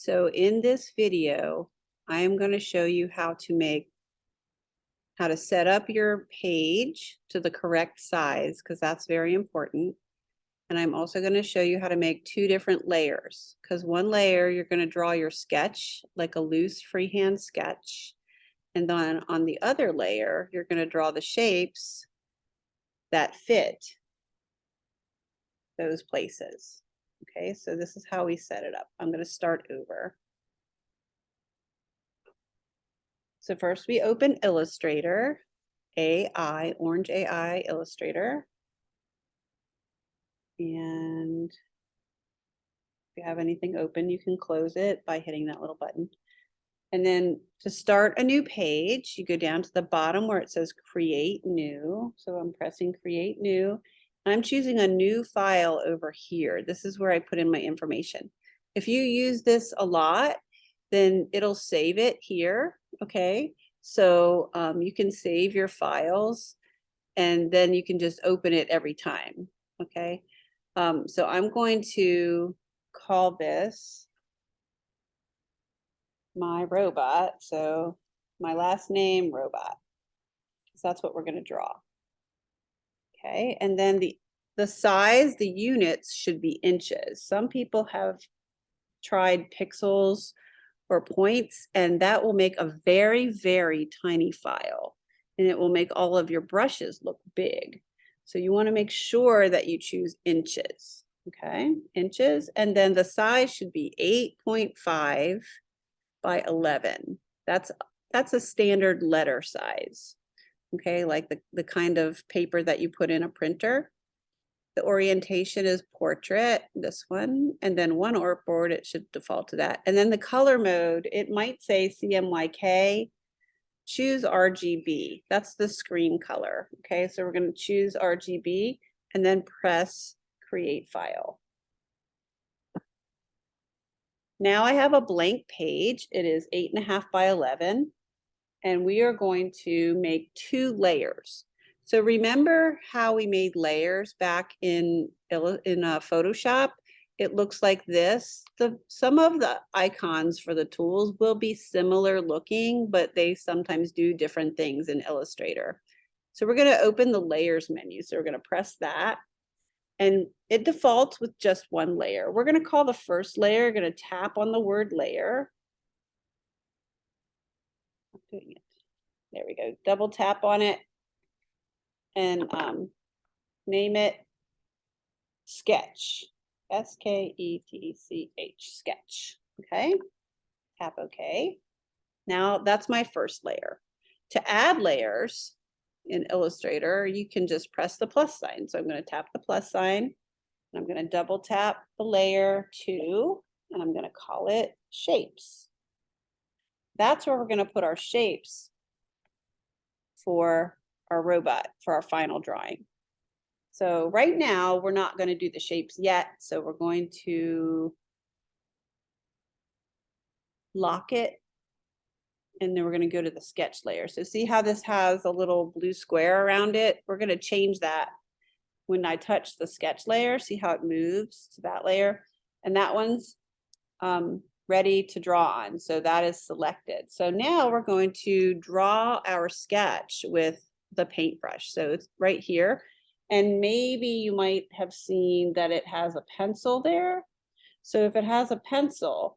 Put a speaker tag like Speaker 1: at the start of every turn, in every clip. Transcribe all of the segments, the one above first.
Speaker 1: So in this video, I am going to show you how to set up your page to the correct size, because that's very important. And I'm also going to show you how to make two different layers, because one layer you're going to draw your sketch, like a loose freehand sketch. And then on the other layer, you're going to draw the shapes that fit those places. Okay, so this is how we set it up. I'm going to start over. So first we open Illustrator, orange AI Illustrator. And if you have anything open, you can close it by hitting that little button. And then to start a new page, you go down to the bottom where it says Create New. So I'm pressing Create New. I'm choosing a new file over here. This is where I put in my information. If you use this a lot, then it'll save it here, okay? So you can save your files and then you can just open it every time, okay? So I'm going to call this my robot. So my last name, robot. So that's what we're going to draw. Okay, and then the size, the units should be inches. Some people have tried pixels or points, and that will make a very, very tiny file, and it will make all of your brushes look big. So you want to make sure that you choose inches, okay? Inches, and then the size should be 8.5 by 11. That's a standard letter size, okay? Like the kind of paper that you put in a printer. The orientation is portrait, this one, and then one artboard, it should default to that. And then the color mode, it might say CMYK, choose RGB. That's the screen color, okay? So we're gonna choose RGB and then press create file. Now I have a blank page. It is 8.5 by 11, and we are going to make two layers. So remember how we made layers back in Photoshop? It looks like this. Some of the icons for the tools will be similar looking, but they sometimes do different things in Illustrator. So we're going to open the layers menu. So we're going to press that. And it defaults with just one layer. We're going to call the first layer, going to tap on the word layer. I'm doing it. There we go. Double tap on it and name it sketch. SKETCH, sketch. Okay. Tap OK. Now that's my first layer. To add layers in Illustrator, you can just press the plus sign. So I'm going to tap the plus sign. And I'm going to double tap the layer 2, and I'm going to call it shapes. That's where we're going to put our shapes for our robot, for our final drawing. So right now, we're not going to do the shapes yet. So we're going to lock it, and then we're going to go to the sketch layer. So see how this has a little blue square around it? We're going to change that when I touch the sketch layer. See how it moves to that layer? And that one's ready to draw on. So that is selected. So now we're going to draw our sketch with the paintbrush. So it's right here. And maybe you might have seen that it has a pencil there. So if it has a pencil,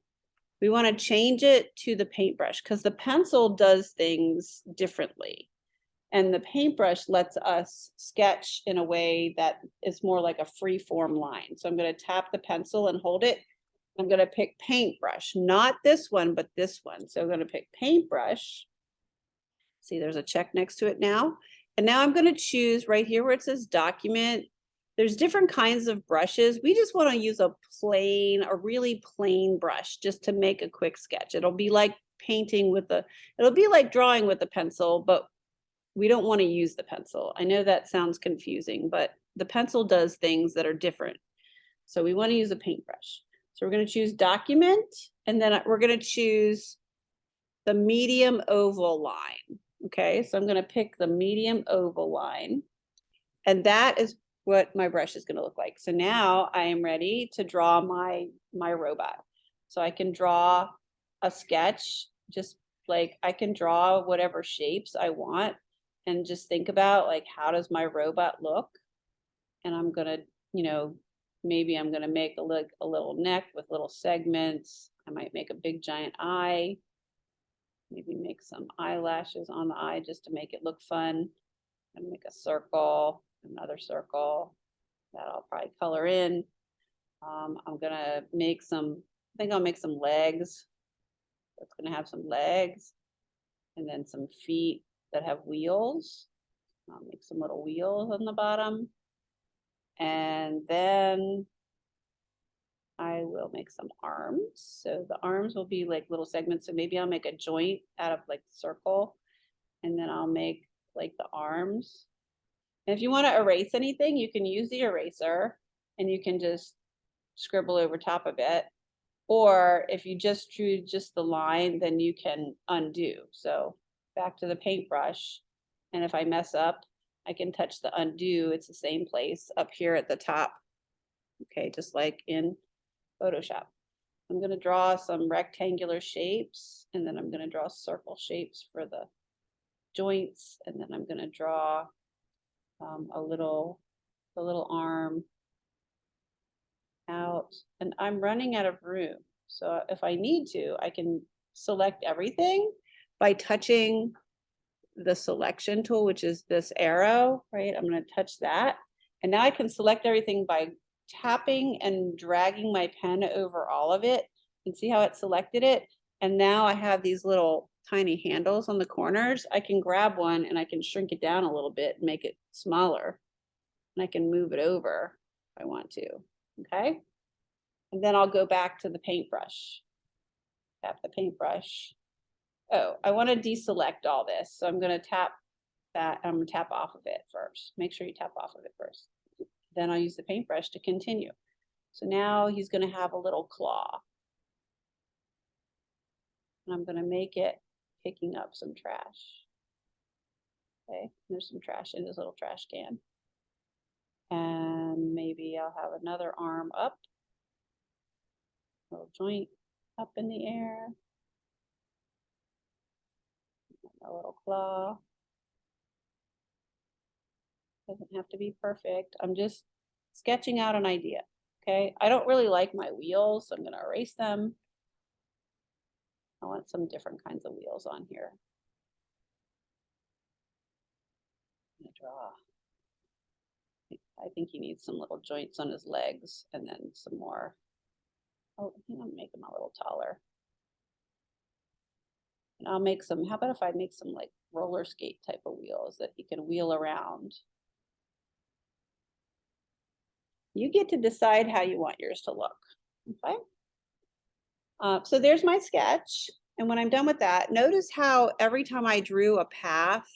Speaker 1: we want to change it to the paintbrush, because the pencil does things differently. And the paintbrush lets us sketch in a way that is more like a free form line. So I'm going to tap the pencil and hold it. I'm going to pick paintbrush, not this one, but this one. So I'm going to pick paintbrush. See, there's a check next to it now. And now I'm going to choose right here where it says document. There's different kinds of brushes. We just want to use a really plain brush just to make a quick sketch. It'll be like painting with it'll be like drawing with a pencil, but we don't want to use the pencil. I know that sounds confusing, but the pencil does things that are different. So we want to use a paintbrush. So we're going to choose document, and then we're going to choose the medium oval line. Okay, so I'm going to pick the medium oval line, and that is what my brush is going to look like. So now I am ready to draw my robot. So I can draw a sketch, just like I can draw whatever shapes I want and just think about like, how does my robot look? And I'm gonna, you know, maybe I'm gonna make a little neck with little segments. I might make a big giant eye, maybe make some eyelashes on the eye just to make it look fun. And make a circle, another circle that I'll probably color in. I'm gonna make some, I think I'll make some legs. It's gonna have some legs and then some feet that have wheels. I'll make some little wheels on the bottom. And then I will make some arms. So the arms will be like little segments. So maybe I'll make a joint out of like the circle and then I'll make like the arms. And if you want to erase anything, you can use the eraser and you can just scribble over top of it. Or if you just drew just the line, then you can undo. So back to the paintbrush. And if I mess up, I can touch the undo. It's the same place up here at the top. Okay, just like in Photoshop. I'm going to draw some rectangular shapes and then I'm going to draw circle shapes for the joints. And then I'm going to draw the little arm out, and I'm running out of room. So if I need to, I can select everything by touching the selection tool, which is this arrow, right? I'm going to touch that. And now I can select everything by tapping and dragging my pen over all of it and see how it selected it. And now I have these little tiny handles on the corners. I can grab one and I can shrink it down a little bit and make it smaller. And I can move it over if I want to. Okay. And then I'll go back to the paintbrush. Tap the paintbrush. Oh, I want to deselect all this. So I'm going to tap that. I'm going to tap off of it first. Make sure you tap off of it first. Then I'll use the paintbrush to continue. So now he's going to have a little claw. And I'm going to make it picking up some trash. Okay, there's some trash in his little trash can. And maybe I'll have another arm up. Little joint up in the air. A little claw. Doesn't have to be perfect. I'm just sketching out an idea. Okay, I don't really like my wheels, so I'm going to erase them. I want some different kinds of wheels on here. I'm going to draw. I think he needs some little joints on his legs and then some more. Oh, I think I'll make him a little taller. And I'll make some, how about if I make some like roller skate type of wheels that he can wheel around. You get to decide how you want yours to look, okay? So there's my sketch. And when I'm done with that, notice how every time I drew a path,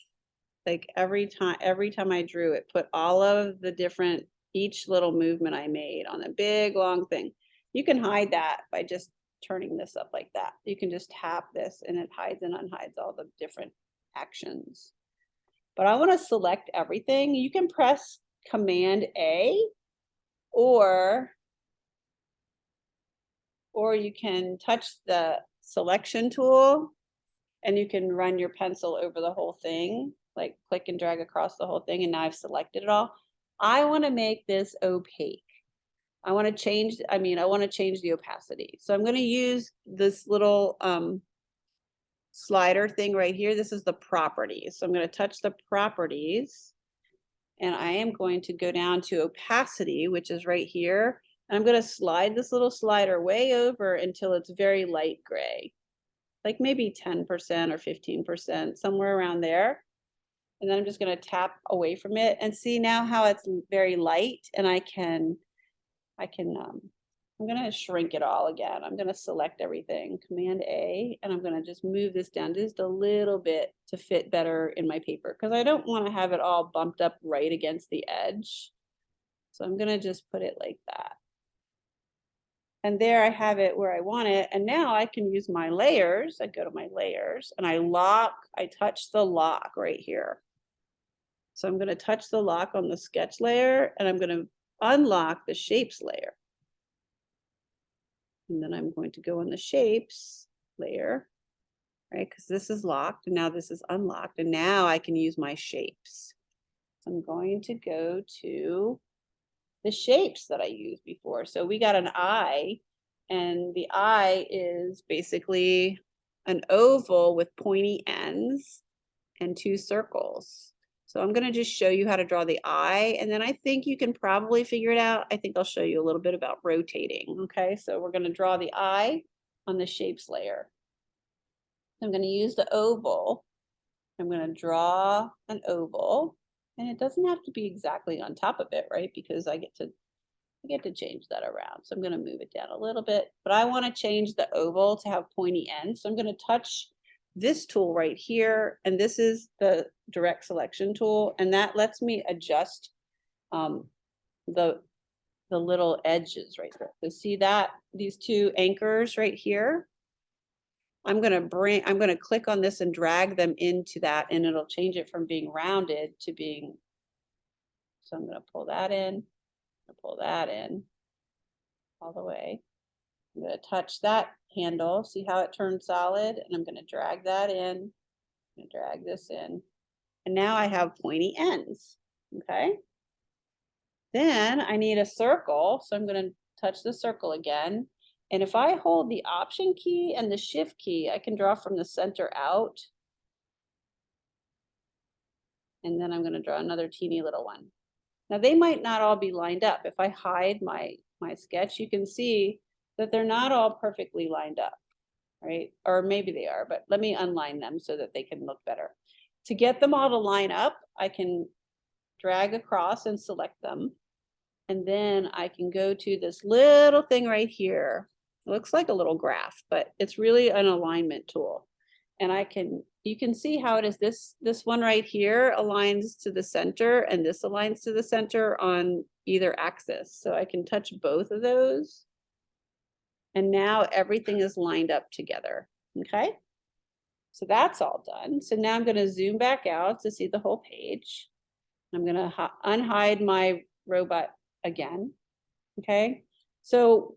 Speaker 1: like every time I drew it, put all of the different, each little movement I made on a big long thing. You can hide that by just turning this up like that. You can just tap this and it hides and unhides all the different actions. But I want to select everything. You can press Command A or you can touch the selection tool and you can run your pencil over the whole thing, like click and drag across the whole thing. And now I've selected it all. I want to make this opaque. I want to change the opacity. So I'm going to use this little slider thing right here. This is the properties. So I'm going to touch the properties and I am going to go down to opacity, which is right here. And I'm going to slide this little slider way over until it's very light gray, like maybe 10% or 15%, somewhere around there. And then I'm just going to tap away from it and see now how it's very light. And I'm going to shrink it all again. I'm going to select everything, Command A, and I'm going to just move this down just a little bit to fit better in my paper because I don't want to have it all bumped up right against the edge. So I'm going to just put it like that. And there I have it where I want it. And now I can use my layers. I go to my layers and I touch the lock right here. So I'm going to touch the lock on the sketch layer and I'm going to unlock the shapes layer. And then I'm going to go on the shapes layer, right? Because this is locked and now this is unlocked. And now I can use my shapes. So I'm going to go to the shapes that I used before. So we got an eye, and the eye is basically an oval with pointy ends and two circles. So I'm going to just show you how to draw the eye, and then I think you can probably figure it out. I think I'll show you a little bit about rotating. Okay, so we're going to draw the eye on the shapes layer. I'm going to use the oval. I'm going to draw an oval, and it doesn't have to be exactly on top of it, right? Because I get to change that around. So I'm going to move it down a little bit, but I want to change the oval to have pointy ends. So I'm going to touch this tool right here, and this is the direct selection tool, and that lets me adjust the little edges right there. So see that these two anchors right here? I'm going to click on this and drag them into that, and it'll change it from being rounded to being, so I'm going to pull that in, pull that in all the way. I'm going to touch that handle, see how it turns solid, and I'm going to drag that in. I'm going to drag this in, and now I have pointy ends. Okay. Then I need a circle, so I'm going to touch the circle again. And if I hold the Option key and the Shift key, I can draw from the center out. And then I'm going to draw another teeny little one. Now they might not all be lined up. If I hide my sketch, you can see that they're not all perfectly lined up, right? Or maybe they are, but let me unline them so that they can look better. To get them all to line up, I can drag across and select them. And then I can go to this little thing right here. It looks like a little graph, but it's really an alignment tool. And you can see how it is this one right here aligns to the center, and this aligns to the center on either axis. So I can touch both of those. And now everything is lined up together. Okay. So that's all done. So now I'm going to zoom back out to see the whole page. I'm going to unhide my robot again. Okay. So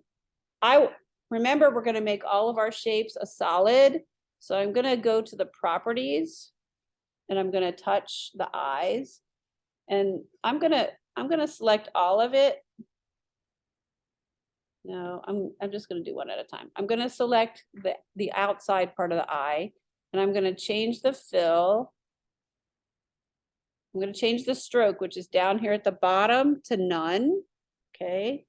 Speaker 1: I remember we're going to make all of our shapes a solid. So I'm going to go to the properties, and I'm going to touch the eyes, and I'm going to select all of it. No, I'm just going to do one at a time. I'm going to select the outside part of the eye, and I'm going to change the fill. I'm going to change the stroke, which is down here at the bottom, to none. Okay.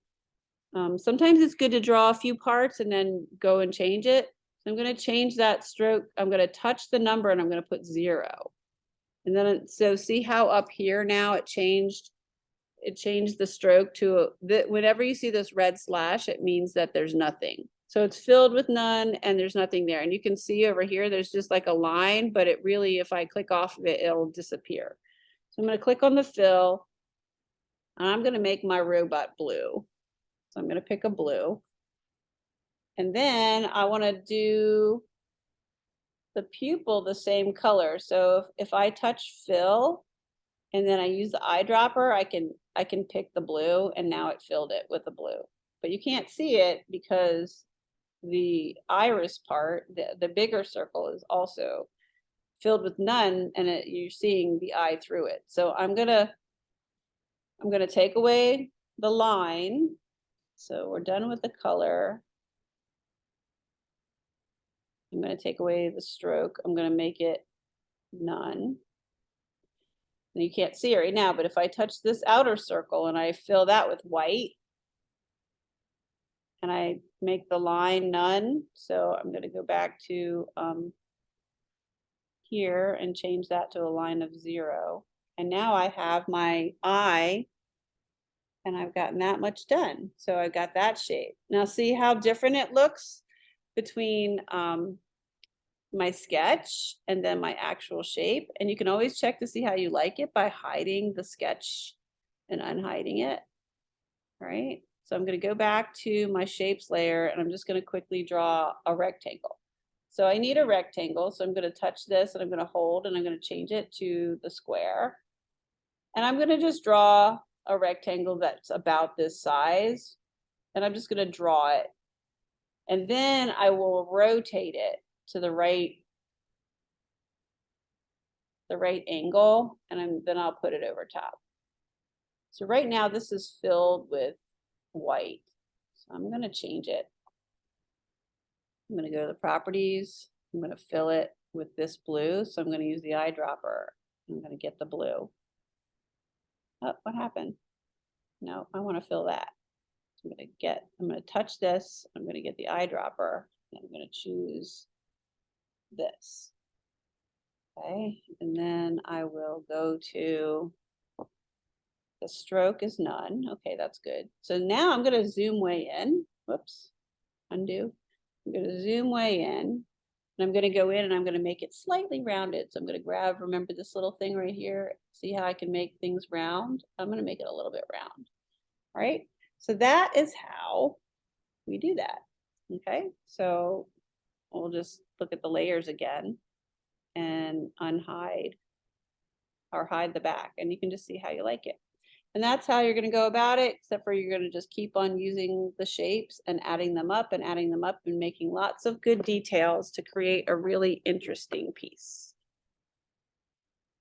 Speaker 1: Sometimes it's good to draw a few parts and then go and change it. So I'm going to change that stroke. I'm going to touch the number, and I'm going to put 0. And then, so see how up here now it changed the stroke to whenever you see this red slash, it means that there's nothing. So it's filled with none, and there's nothing there. And you can see over here, there's just like a line, but it really, if I click off of it, it'll disappear. So I'm going to click on the fill, and I'm going to make my robot blue. So I'm going to pick a blue. And then I want to do the pupil the same color. So if I touch fill and then I use the eyedropper, I can pick the blue, and now it filled it with the blue. But you can't see it because the iris part, the bigger circle, is also filled with none, and you're seeing the eye through it. So I'm gonna take away the line. So we're done with the color. I'm going to take away the stroke. I'm going to make it none. And you can't see it right now, but if I touch this outer circle and I fill that with white, and I make the line none, so I'm going to go back to here and change that to a line of 0. And now I have my eye, and I've gotten that much done. So I got that shape. Now see how different it looks between my sketch and then my actual shape. And you can always check to see how you like it by hiding the sketch and unhiding it. All right. So I'm going to go back to my shapes layer, and I'm just going to quickly draw a rectangle. So I need a rectangle. So I'm going to touch this, and I'm going to hold, and I'm going to change it to the square. And I'm going to just draw a rectangle that's about this size. And I'm just going to draw it. And then I will rotate it to the right angle, and then I'll put it over top. So right now this is filled with white. So I'm going to change it. I'm going to go to the properties. I'm going to fill it with this blue. So I'm going to use the eyedropper. I'm going to get the blue. Oh, what happened? No, I want to fill that. I'm going to touch this. I'm going to get the eyedropper. And I'm going to choose this. Okay, and then I will go to the stroke is none. Okay, that's good. So now I'm going to zoom way in. Whoops, undo. I'm going to zoom way in, and I'm going to go in and I'm going to make it slightly rounded. So I'm going to grab, remember this little thing right here? See how I can make things round? I'm going to make it a little bit round. All right, so that is how we do that. Okay, so we'll just look at the layers again and unhide or hide the back, and you can just see how you like it. And that's how you're going to go about it, except for you're going to just keep on using the shapes and adding them up and adding them up and making lots of good details to create a really interesting piece.